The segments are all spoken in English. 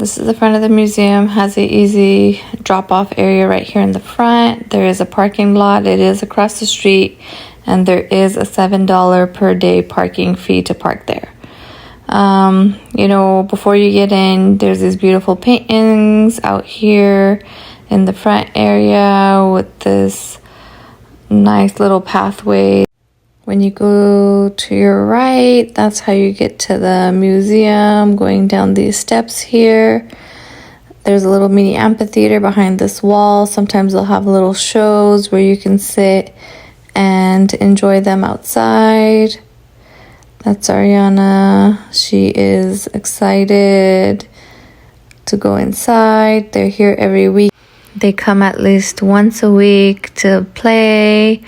This is the front of the museum, has an easy drop-off area right here in the front. There is a parking lot. It is across the street, and there is a $7 per day parking fee to park there. You know, before you get in, there's these beautiful paintings out here in the front area with this nice little pathway. When you go to your right, that's how you get to the museum, going down these steps here. There's a little mini amphitheater behind this wall. Sometimes they'll have little shows where you can sit and enjoy them outside. That's Ariana. She is excited to go inside. They're here every week. They come at least once a week to play.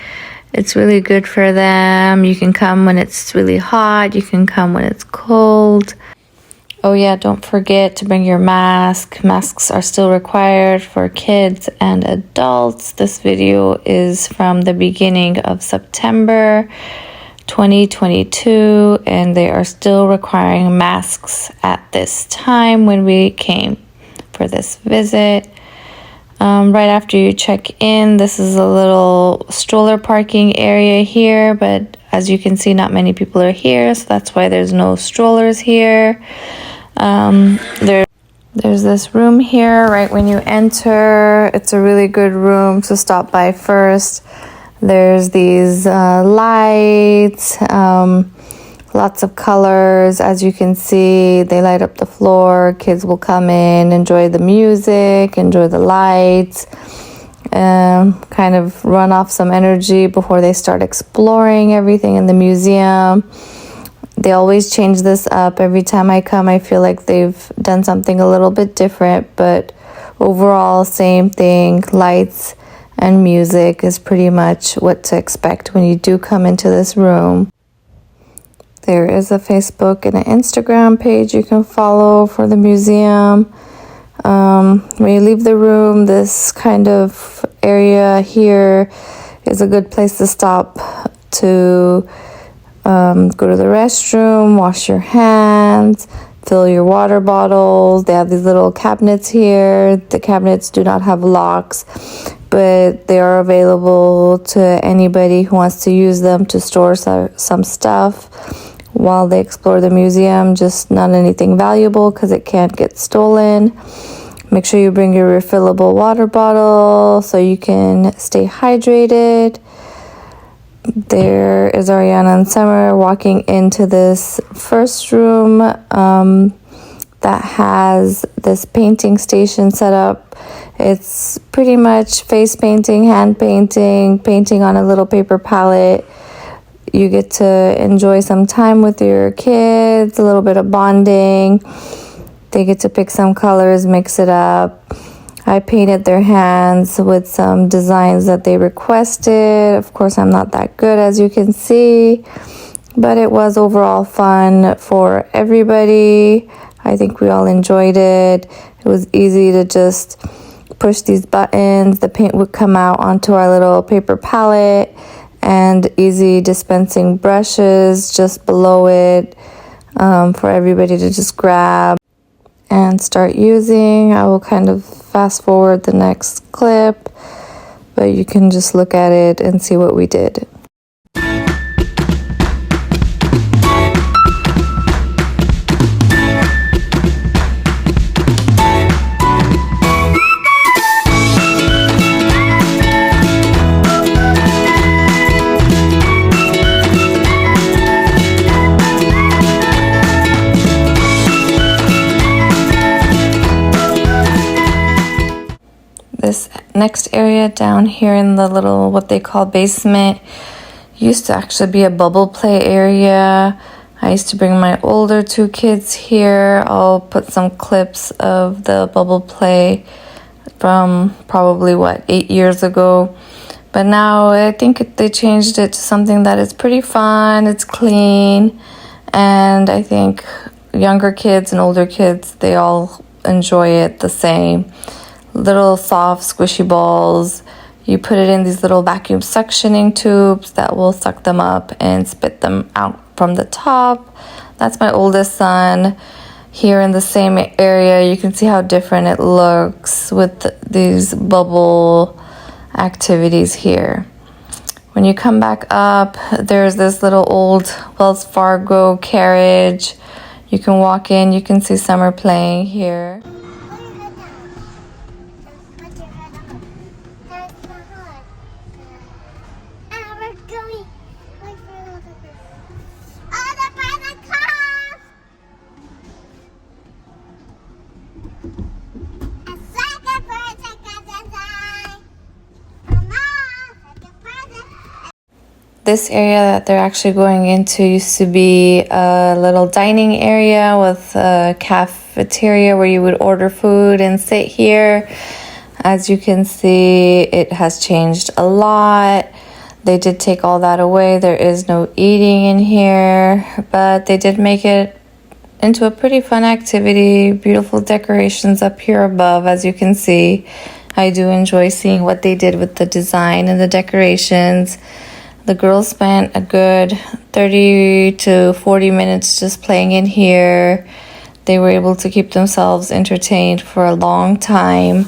It's really good for them. You can come when it's really hot. You can come when it's cold. Oh yeah, don't forget to bring your mask. Masks are still required for kids and adults. This video is from the beginning of September 2022, and they are still requiring masks at this time when we came for this visit. Right after you check in, this is a little stroller parking area here, but as you can see, not many people are here, so that's why there's no strollers here. There's this room here right when you enter. It's a really good room to stop by first. There's these lights, lots of colors. As you can see, they light up the floor. Kids will come in, enjoy the music, enjoy the lights, kind of run off some energy before they start exploring everything in the museum. They always change this up. Every time I come, I feel like they've done something a little bit different, but overall, same thing. Lights and music is pretty much what to expect when you do come into this room. There is a Facebook and an Instagram page you can follow for the museum. When you leave the room, this kind of area here is a good place to stop to go to the restroom, wash your hands, fill your water bottles. They have these little cabinets here. The cabinets do not have locks, but they are available to anybody who wants to use them to store some stuff while they explore the museum. Just not anything valuable because it can't get stolen. Make sure you bring your refillable water bottle so you can stay hydrated. There is Ariana and Summer walking into this first room that has this painting station set up. It's pretty much face painting, hand painting, painting on a little paper palette. You get to enjoy some time with your kids, a little bit of bonding. They get to pick some colors, mix it up. I painted their hands with some designs that they requested. Of course, I'm not that good, as you can see, but it was overall fun for everybody. I think we all enjoyed it. It was easy to just push these buttons. The paint would come out onto our little paper palette, and easy dispensing brushes just below it for everybody to just grab and start using. I will kind of fast forward the next clip, but you can just look at it and see what we did. This next area down here in the little, what they call basement, used to actually be a bubble play area. I used to bring my older two kids here. I'll put some clips of the bubble play from probably, 8 years ago. But now I think they changed it to something that is pretty fun. It's clean. And I think younger kids and older kids, they all enjoy it the same. Little soft squishy balls. You put it in these little vacuum suctioning tubes that will suck them up and spit them out from the top. That's my oldest son. here in the same area. You can see how different it looks with these bubble activities here. When you come back up, there's this little old Wells Fargo carriage. You can walk in, you can see Summer playing here. This area that they're actually going into used to be a little dining area with a cafeteria where you would order food and sit here. As you can see, it has changed a lot. They did take all that away. There is no eating in here, but they did make it into a pretty fun activity. Beautiful decorations up here above, as you can see. I do enjoy seeing what they did with the design and the decorations. The girls spent a good 30 to 40 minutes just playing in here. They were able to keep themselves entertained for a long time.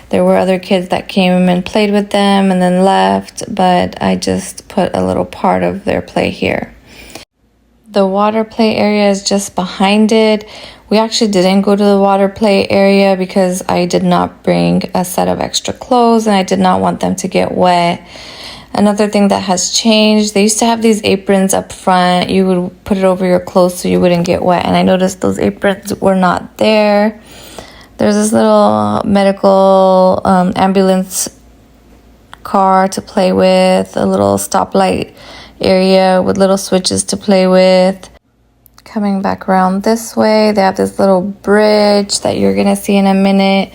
There were other kids that came and played with them and then left, but I just put a little part of their play here. The water play area is just behind it. We actually didn't go to the water play area because I did not bring a set of extra clothes and I did not want them to get wet. Another thing that has changed, they used to have these aprons up front. You would put it over your clothes so you wouldn't get wet. And I noticed those aprons were not there. There's this little medical ambulance car to play with, a little stoplight area with little switches to play with. Coming back around this way, they have this little bridge that you're going to see in a minute.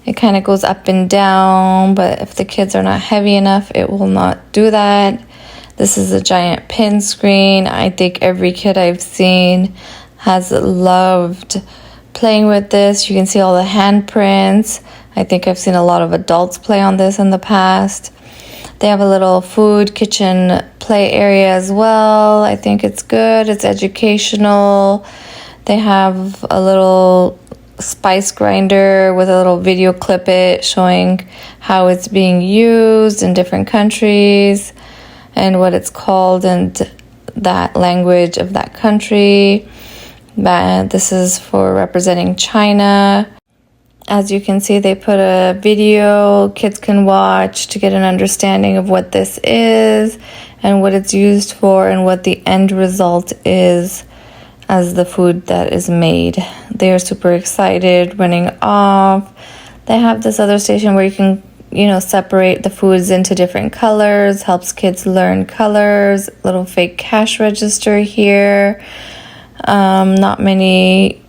It kind of goes up and down, but if the kids are not heavy enough, it will not do that. This is a giant pin screen. I think every kid I've seen has loved playing with this. You can see all the handprints. I think I've seen a lot of adults play on this in the past. They have a little food kitchen play area as well. I think it's good. It's educational. They have a little spice grinder with a little video clip it showing how it's being used in different countries and what it's called and that language of that country. This is for representing China. As you can see, they put a video kids can watch to get an understanding of what this is and what it's used for and what the end result is as the food that is made. They are super excited, running off. They have this other station where you can, separate the foods into different colors, helps kids learn colors. Little fake cash register here. Not many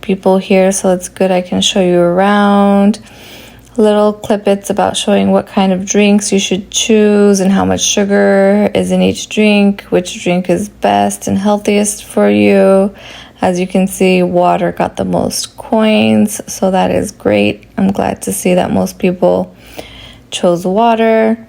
people here, so it's good I can show you around. Little clippets about showing what kind of drinks you should choose and how much sugar is in each drink, which drink is best and healthiest for you. As you can see, water got the most coins, so that is great. I'm glad to see that most people chose water.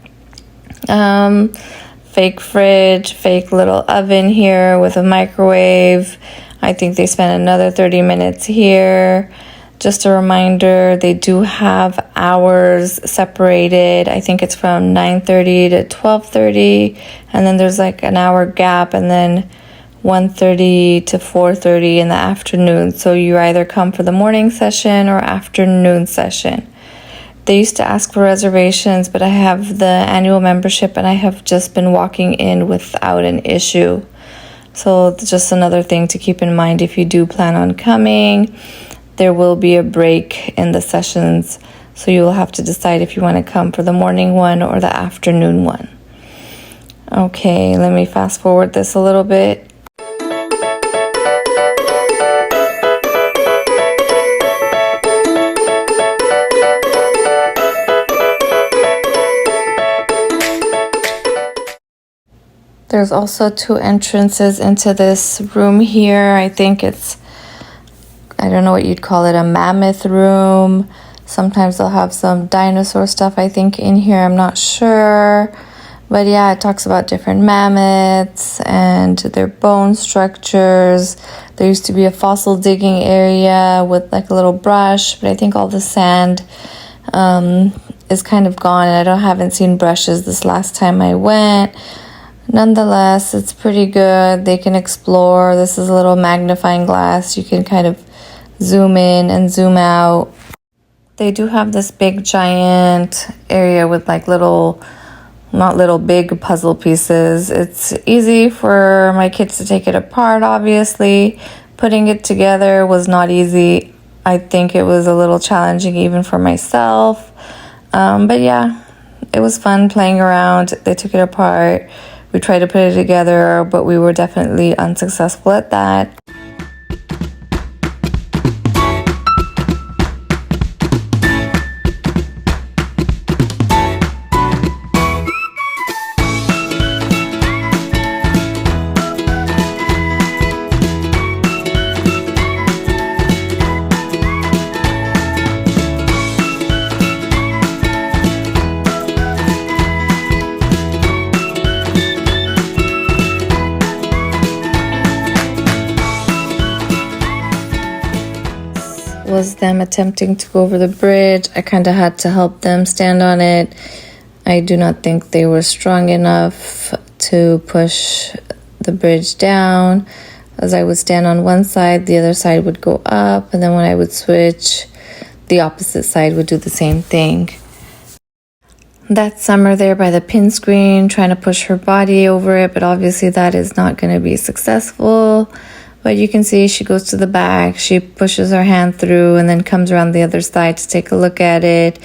Fake fridge, fake little oven here with a microwave. I think they spent another 30 minutes here. Just a reminder, they do have hours separated. I think it's from 9:30 to 12:30, and then there's like an hour gap, and then 1:30 to 4:30 in the afternoon. So you either come for the morning session or afternoon session. They used to ask for reservations, but I have the annual membership, and I have just been walking in without an issue. So just another thing to keep in mind if you do plan on coming. There will be a break in the sessions, so you will have to decide if you want to come for the morning one or the afternoon one. Okay, let me fast forward this a little bit. There's also 2 entrances into this room here. I think I don't know what you'd call it, a mammoth room. Sometimes they'll have some dinosaur stuff, I think, in here. I'm not sure. But yeah, it talks about different mammoths and their bone structures. There used to be a fossil digging area with like a little brush, but I think all the sand is kind of gone, and haven't seen brushes this last time I went. Nonetheless, it's pretty good. They can explore. This is a little magnifying glass. You can kind of zoom in and zoom out. They do have this big giant area with like big puzzle pieces. It's easy for my kids to take it apart, obviously. Putting it together was not easy. I think it was a little challenging even for myself. But yeah, it was fun playing around. They took it apart. We tried to put it together, but we were definitely unsuccessful at that. Was them attempting to go over the bridge. I kind of had to help them stand on it. I do not think they were strong enough to push the bridge down. As I would stand on one side, the other side would go up, and then when I would switch, the opposite side would do the same thing. That summer there by the pin screen, trying to push her body over it, but obviously that is not going to be successful. But you can see she goes to the back, she pushes her hand through and then comes around the other side to take a look at it.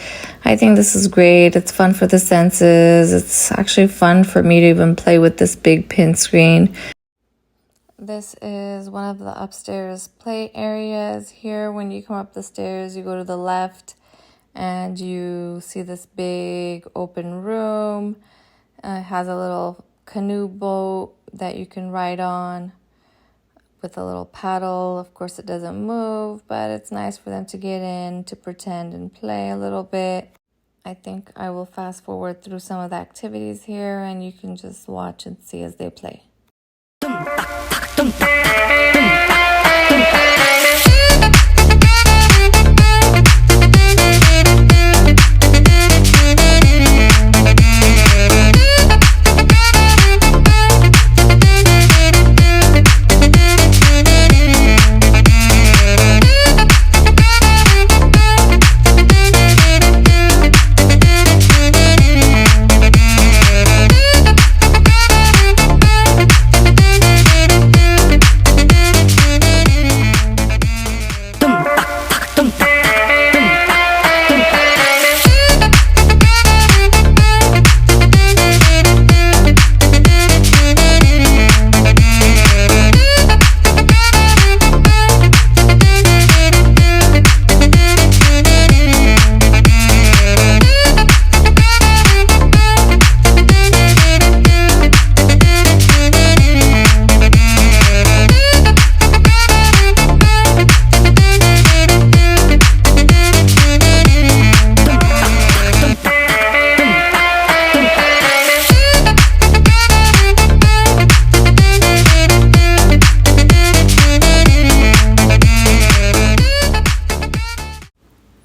I think this is great. It's fun for the senses. It's actually fun for me to even play with this big pin screen. This is one of the upstairs play areas. Here, when you come up the stairs, you go to the left and you see this big open room. It has a little canoe boat that you can ride on with a little paddle. Of course, it doesn't move, but it's nice for them to get in, to pretend and play a little bit. I think I will fast forward through some of the activities here, and you can just watch and see as they play.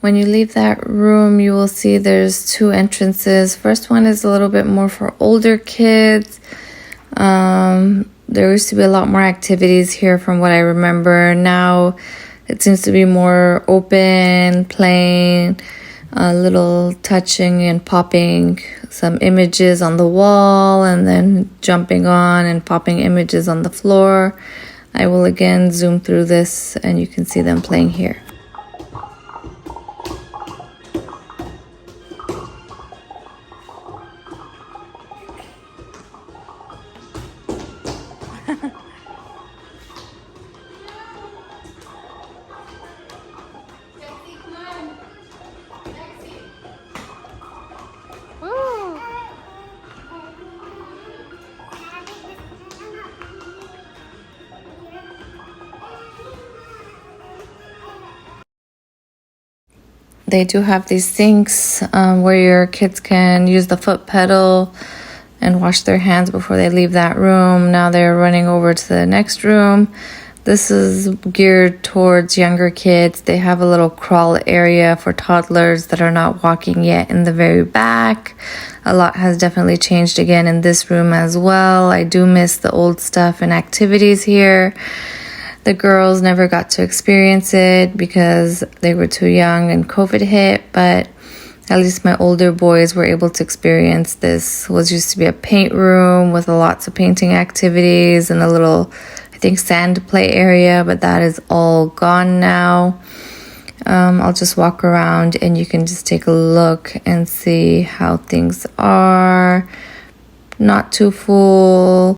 When you leave that room, you will see there's two entrances. First one is a little bit more for older kids. There used to be a lot more activities here from what I remember. Now it seems to be more open, playing, a little touching and popping some images on the wall and then jumping on and popping images on the floor. I will again zoom through this and you can see them playing here. They do have these sinks where your kids can use the foot pedal and wash their hands before they leave that room. Now they're running over to the next room. This is geared towards younger kids. They have a little crawl area for toddlers that are not walking yet in the very back. A lot has definitely changed again in this room as well. I do miss the old stuff and activities here. The girls never got to experience it because they were too young and COVID hit, but at least my older boys were able to experience this. It was used to be a paint room with lots of painting activities and a little, I think, sand play area, but that is all gone now. I'll just walk around and you can just take a look and see how things are. Not too full.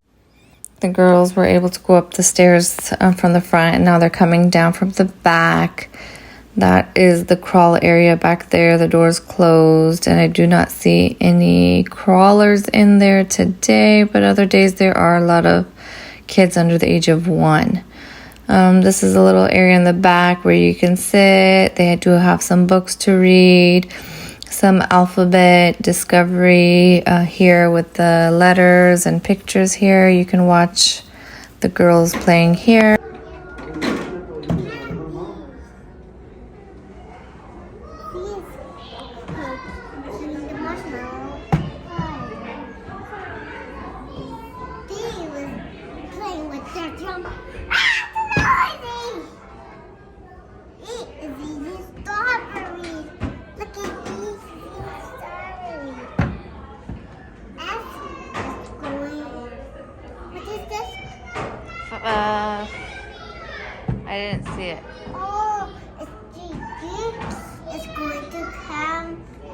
The girls were able to go up the stairs from the front, and now they're coming down from the back. That is the crawl area back there. The door's closed, and I do not see any crawlers in there today, but other days there are a lot of kids under the age of 1. This is a little area in the back where you can sit. They do have some books to read, some alphabet discovery here with the letters and pictures here. You can watch the girls playing here. I didn't see it. Oh, it's Gigi. It's going to come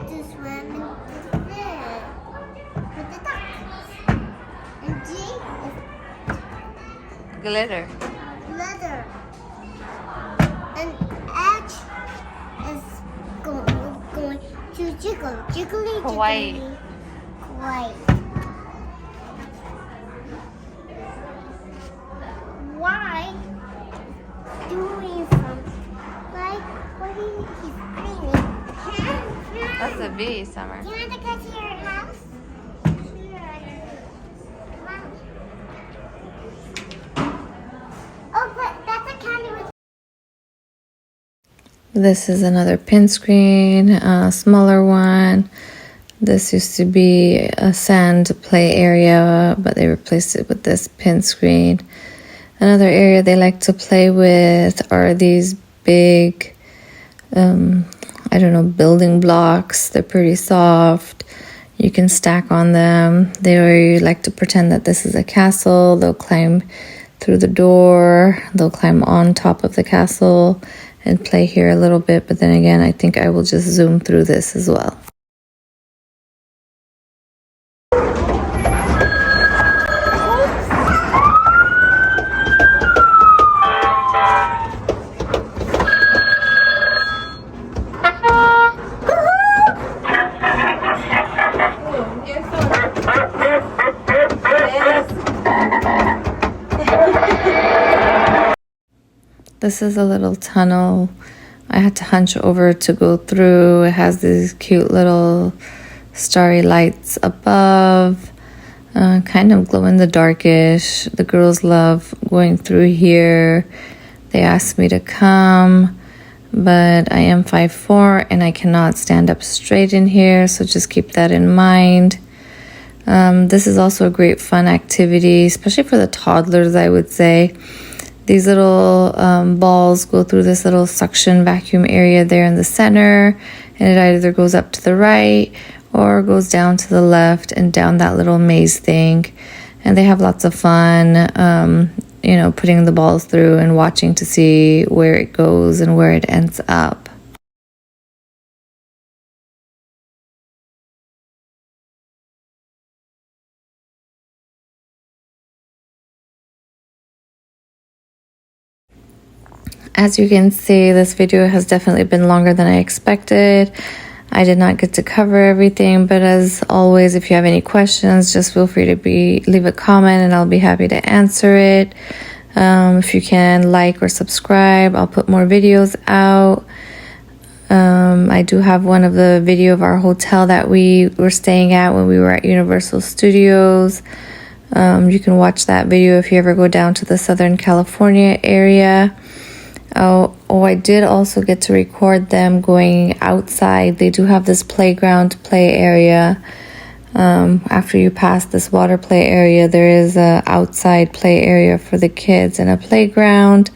to swim in the river with the ducks. And G is Glitter. leather. And H is going to jiggle. Jiggly, Hawaii. jiggly. Hawaii. Why? Doing some like what he's cleaning. That's a V, Summer. Do you want to go to your house? Sure. Come on. Oh, but that's a candy with. This is another pin screen, a smaller one. This used to be a sand play area, but they replaced it with this pin screen. Another area they like to play with are these big, building blocks. They're pretty soft. You can stack on them. They like to pretend that this is a castle. They'll climb through the door. They'll climb on top of the castle and play here a little bit. But then again, I think I will just zoom through this as well. This is a little tunnel I had to hunch over to go through. It has these cute little starry lights above, kind of glow in the darkish. The girls love going through here. They asked me to come, but I am 5'4" and I cannot stand up straight in here, so just keep that in mind. This is also a great fun activity, especially for the toddlers, I would say. These little balls go through this little suction vacuum area there in the center, and it either goes up to the right or goes down to the left and down that little maze thing. And they have lots of fun, putting the balls through and watching to see where it goes and where it ends up. As you can see, this video has definitely been longer than I expected. I did not get to cover everything, but as always, if you have any questions, just feel free to leave a comment and I'll be happy to answer it. If you can like or subscribe, I'll put more videos out. I do have one of the video of our hotel that we were staying at when we were at Universal Studios. You can watch that video if you ever go down to the Southern California area. Oh, I did also get to record them going outside. They do have this playground play area. After you pass this water play area, there is a outside play area for the kids and a playground.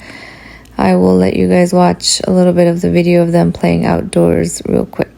I will let you guys watch a little bit of the video of them playing outdoors real quick.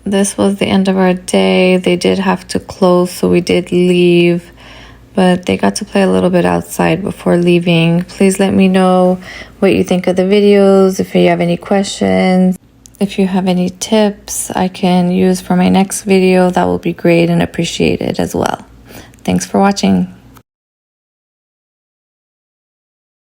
This was the end of our day. They did have to close, so we did leave, but they got to play a little bit outside before leaving. Please let me know what you think of the videos, if you have any questions, if you have any tips I can use for my next video. That will be great and appreciated as well. Thanks for watching.